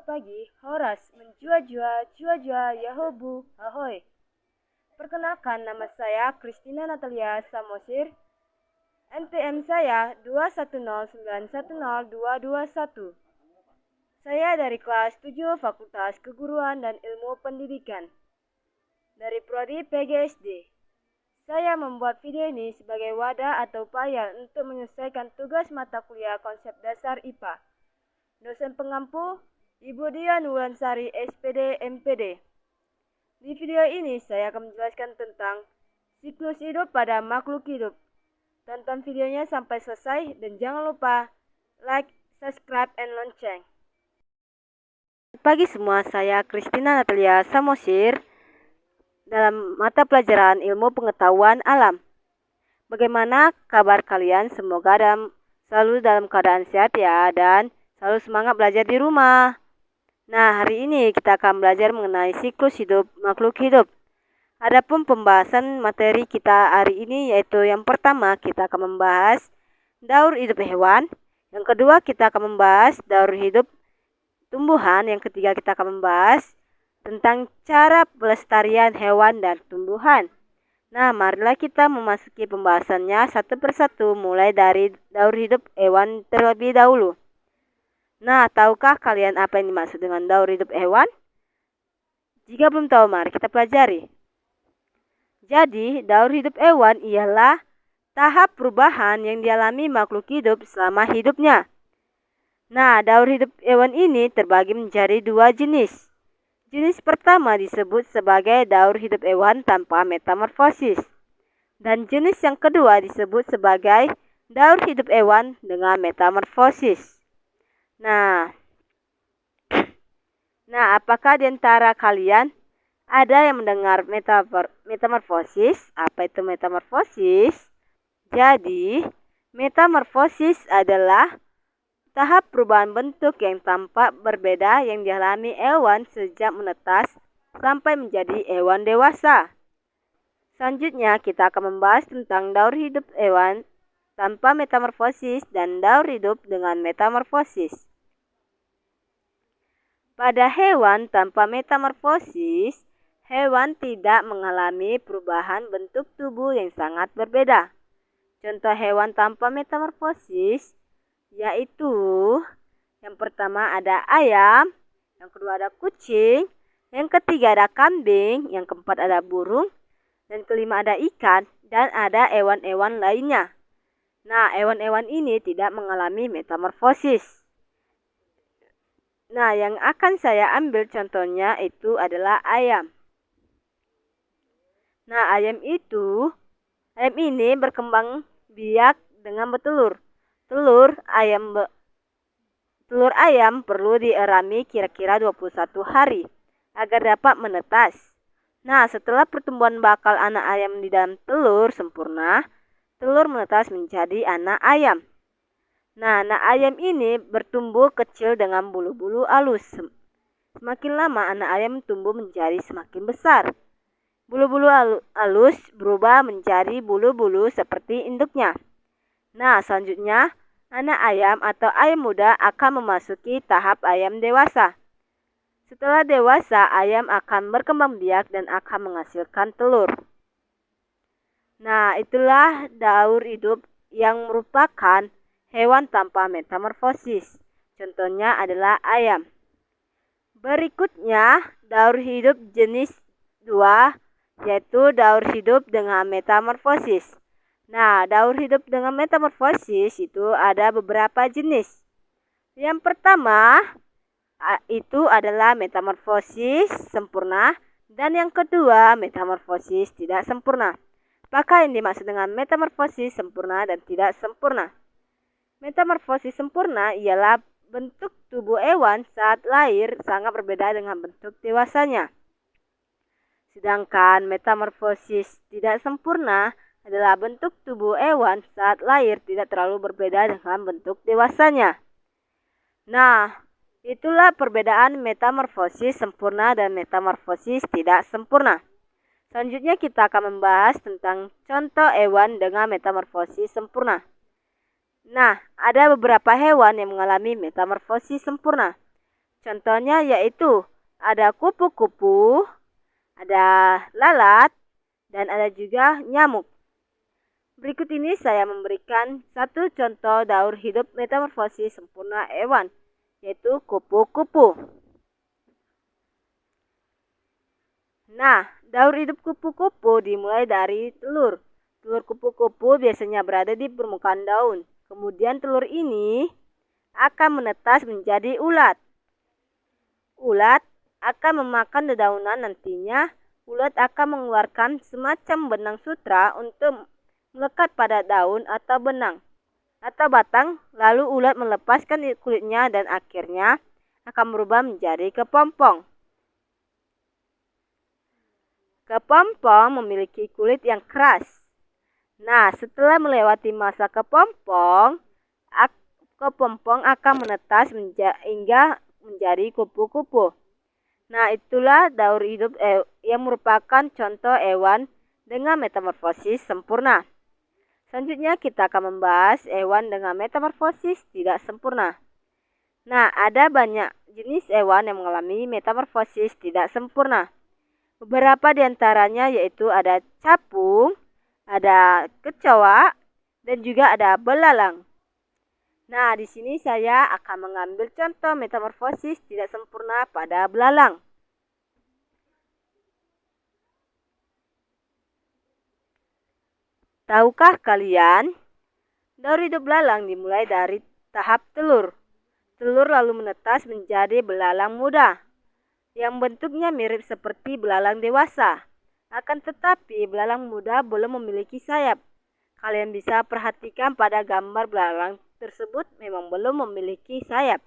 pagi, Horas, menjua-jua, jua-jua, yahobu, ahoy. Perkenalkan, nama saya Christina Natalia Samosir. NPM saya 210910221. Saya dari kelas 7 Fakultas Keguruan dan Ilmu Pendidikan dari Prodi PGSD. Saya membuat video ini sebagai wadah atau upaya untuk menyelesaikan tugas mata kuliah konsep dasar IPA. Dosen pengampu, Ibu Dian Wulansari, SPD, MPD. Di video ini saya akan menjelaskan tentang siklus hidup pada makhluk hidup. Tonton videonya sampai selesai dan jangan lupa like, subscribe, and lonceng. Pagi semua, saya Christina Natalia Samosir dalam mata pelajaran Ilmu Pengetahuan Alam. Bagaimana kabar kalian? Semoga selalu dalam keadaan sehat ya, dan selalu semangat belajar di rumah. Nah, hari ini kita akan belajar mengenai siklus hidup makhluk hidup. Adapun pembahasan materi kita hari ini yaitu yang pertama kita akan membahas daur hidup hewan, yang kedua kita akan membahas daur hidup tumbuhan, yang ketiga kita akan membahas tentang cara pelestarian hewan dan tumbuhan. Nah, marilah kita memasuki pembahasannya satu persatu, mulai dari daur hidup hewan terlebih dahulu. Nah, tahukah kalian apa yang dimaksud dengan daur hidup hewan? Jika belum tahu, mari kita pelajari. Jadi, daur hidup hewan ialah tahap perubahan yang dialami makhluk hidup selama hidupnya. Nah, daur hidup hewan ini terbagi menjadi dua jenis. Jenis pertama disebut sebagai daur hidup hewan tanpa metamorfosis. Dan jenis yang kedua disebut sebagai daur hidup hewan dengan metamorfosis. Nah, apakah di antara kalian ada yang mendengar metamorfosis? Apa itu metamorfosis? Jadi, metamorfosis adalah tahap perubahan bentuk yang tampak berbeda yang dialami hewan sejak menetas sampai menjadi hewan dewasa. Selanjutnya kita akan membahas tentang daur hidup hewan tanpa metamorfosis dan daur hidup dengan metamorfosis. Pada hewan tanpa metamorfosis, hewan tidak mengalami perubahan bentuk tubuh yang sangat berbeda. Contoh hewan tanpa metamorfosis yaitu yang pertama ada ayam, yang kedua ada kucing, yang ketiga ada kambing, yang keempat ada burung, dan kelima ada ikan, dan ada hewan-hewan lainnya. Nah, hewan-hewan ini tidak mengalami metamorfosis. Nah, yang akan saya ambil contohnya itu adalah ayam. Nah, ayam ini berkembang biak dengan bertelur. Telur ayam perlu dierami kira-kira 21 hari agar dapat menetas. Nah, setelah pertumbuhan bakal anak ayam di dalam telur sempurna, telur menetas menjadi anak ayam. Nah, anak ayam ini bertumbuh kecil dengan bulu-bulu halus. Semakin lama anak ayam tumbuh menjadi semakin besar. Bulu-bulu halus berubah menjadi bulu-bulu seperti induknya. Nah, selanjutnya anak ayam atau ayam muda akan memasuki tahap ayam dewasa. Setelah dewasa, ayam akan berkembang biak dan akan menghasilkan telur. Nah, itulah daur hidup yang merupakan hewan tanpa metamorfosis. Contohnya adalah ayam. Berikutnya, daur hidup jenis 2, yaitu daur hidup dengan metamorfosis. Nah, daur hidup dengan metamorfosis itu ada beberapa jenis. Yang pertama itu adalah metamorfosis sempurna, dan yang kedua metamorfosis tidak sempurna. Apakah yang dimaksud dengan metamorfosis sempurna dan tidak sempurna? Metamorfosis sempurna ialah bentuk tubuh hewan saat lahir sangat berbeda dengan bentuk dewasanya. Sedangkan metamorfosis tidak sempurna adalah bentuk tubuh hewan saat lahir tidak terlalu berbeda dengan bentuk dewasanya. Nah, itulah perbedaan metamorfosis sempurna dan metamorfosis tidak sempurna. Selanjutnya kita akan membahas tentang contoh hewan dengan metamorfosis sempurna. Nah, ada beberapa hewan yang mengalami metamorfosis sempurna. Contohnya yaitu ada kupu-kupu, ada lalat, dan ada juga nyamuk. Berikut ini saya memberikan satu contoh daur hidup metamorfosis sempurna hewan, yaitu kupu-kupu. Nah, daur hidup kupu-kupu dimulai dari telur. Telur kupu-kupu biasanya berada di permukaan daun. Kemudian telur ini akan menetas menjadi ulat. Ulat akan memakan dedaunan, nantinya ulat akan mengeluarkan semacam benang sutra untuk melekat pada daun atau benang atau batang, lalu ulat melepaskan kulitnya dan akhirnya akan berubah menjadi kepompong. Kepompong memiliki kulit yang keras. Nah, setelah melewati masa kepompong akan menetas hingga menjadi kupu-kupu. Nah, itulah daur hidup yang merupakan contoh hewan dengan metamorfosis sempurna. Selanjutnya kita akan membahas hewan dengan metamorfosis tidak sempurna. Nah, ada banyak jenis hewan yang mengalami metamorfosis tidak sempurna. Beberapa di antaranya yaitu ada capung, ada kecoa, dan juga ada belalang. Nah, di sini saya akan mengambil contoh metamorfosis tidak sempurna pada belalang. Tahukah kalian, daur hidup belalang dimulai dari tahap telur. Telur lalu menetas menjadi belalang muda, yang bentuknya mirip seperti belalang dewasa. Akan tetapi, belalang muda belum memiliki sayap. Kalian bisa perhatikan pada gambar belalang tersebut memang belum memiliki sayap.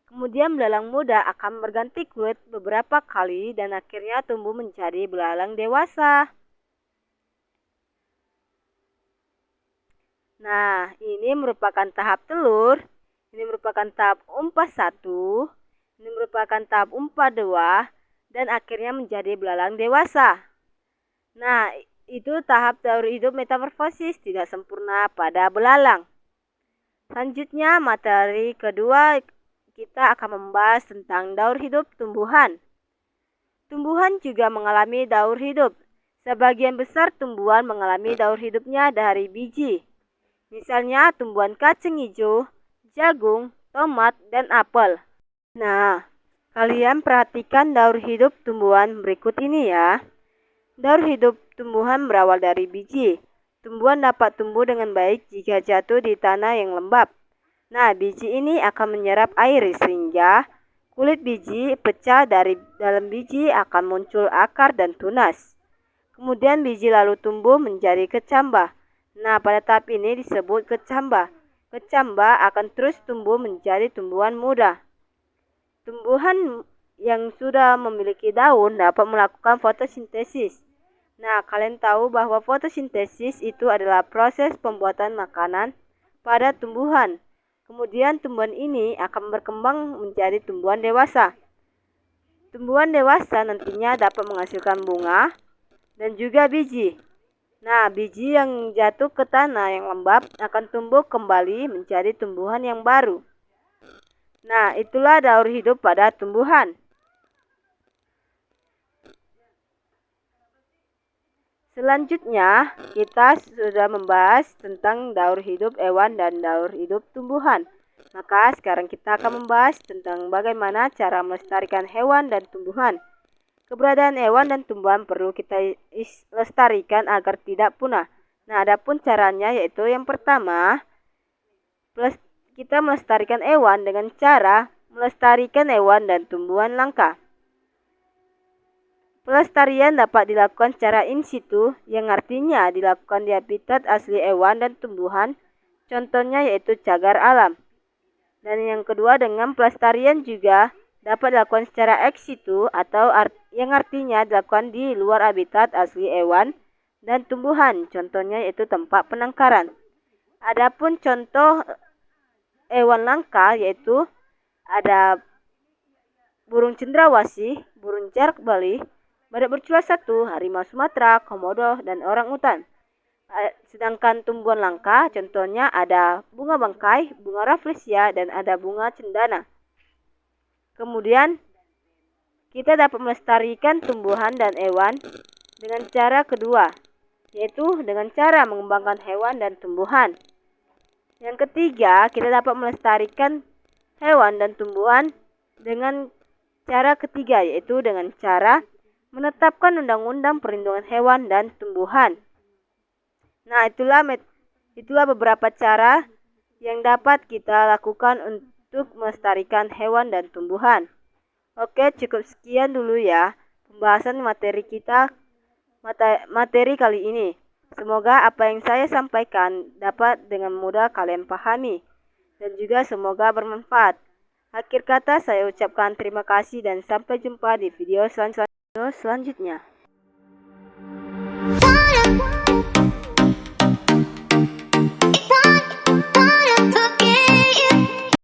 Kemudian belalang muda akan berganti kulit beberapa kali dan akhirnya tumbuh menjadi belalang dewasa. Nah, ini merupakan tahap telur, ini merupakan tahap umpas 1, ini merupakan tahap umpas 2, dan akhirnya menjadi belalang dewasa. Nah, itu tahap daur hidup metamorfosis tidak sempurna pada belalang. Selanjutnya, materi kedua kita akan membahas tentang daur hidup tumbuhan. Tumbuhan juga mengalami daur hidup. Sebagian besar tumbuhan mengalami daur hidupnya dari biji. Misalnya tumbuhan kacang hijau, jagung, tomat, dan apel. Nah, kalian perhatikan daur hidup tumbuhan berikut ini ya. Daur hidup tumbuhan berawal dari biji. Tumbuhan dapat tumbuh dengan baik jika jatuh di tanah yang lembab. Nah, biji ini akan menyerap air sehingga kulit biji pecah, dari dalam biji akan muncul akar dan tunas. Kemudian biji lalu tumbuh menjadi kecambah. Nah, pada tahap ini disebut kecambah. Kecambah akan terus tumbuh menjadi tumbuhan muda. Tumbuhan yang sudah memiliki daun dapat melakukan fotosintesis. Nah, kalian tahu bahwa fotosintesis itu adalah proses pembuatan makanan pada tumbuhan. Kemudian tumbuhan ini akan berkembang menjadi tumbuhan dewasa. Tumbuhan dewasa nantinya dapat menghasilkan bunga dan juga biji. Nah, biji yang jatuh ke tanah yang lembab akan tumbuh kembali menjadi tumbuhan yang baru. Nah, itulah daur hidup pada tumbuhan. Selanjutnya, kita sudah membahas tentang daur hidup hewan dan daur hidup tumbuhan. Maka sekarang kita akan membahas tentang bagaimana cara melestarikan hewan dan tumbuhan. Keberadaan hewan dan tumbuhan perlu kita lestarikan agar tidak punah. Nah, adapun caranya yaitu yang pertama, kita melestarikan hewan dengan cara melestarikan hewan dan tumbuhan langka. Pelestarian dapat dilakukan secara in situ, yang artinya dilakukan di habitat asli hewan dan tumbuhan. Contohnya yaitu cagar alam. Dan yang kedua, dengan pelestarian juga dapat dilakukan secara ex situ atau yang artinya dilakukan di luar habitat asli hewan dan tumbuhan. Contohnya yaitu tempat penangkaran. Adapun contoh hewan langka yaitu ada burung cendrawasih, burung jarak Bali, badak bercula 1, harimau Sumatera, komodo, dan orang utan. Sedangkan tumbuhan langka contohnya ada bunga bangkai, bunga rafflesia, dan ada bunga cendana. Kemudian, kita dapat melestarikan tumbuhan dan hewan dengan cara kedua, yaitu dengan cara mengembangkan hewan dan tumbuhan. Yang ketiga, kita dapat melestarikan hewan dan tumbuhan dengan cara ketiga, yaitu dengan cara menetapkan undang-undang perlindungan hewan dan tumbuhan. Nah, itulah beberapa cara yang dapat kita lakukan untuk melestarikan hewan dan tumbuhan. Oke, cukup sekian dulu ya pembahasan materi kali ini. Semoga apa yang saya sampaikan dapat dengan mudah kalian pahami dan juga semoga bermanfaat. Akhir kata saya ucapkan terima kasih dan sampai jumpa di video selanjutnya.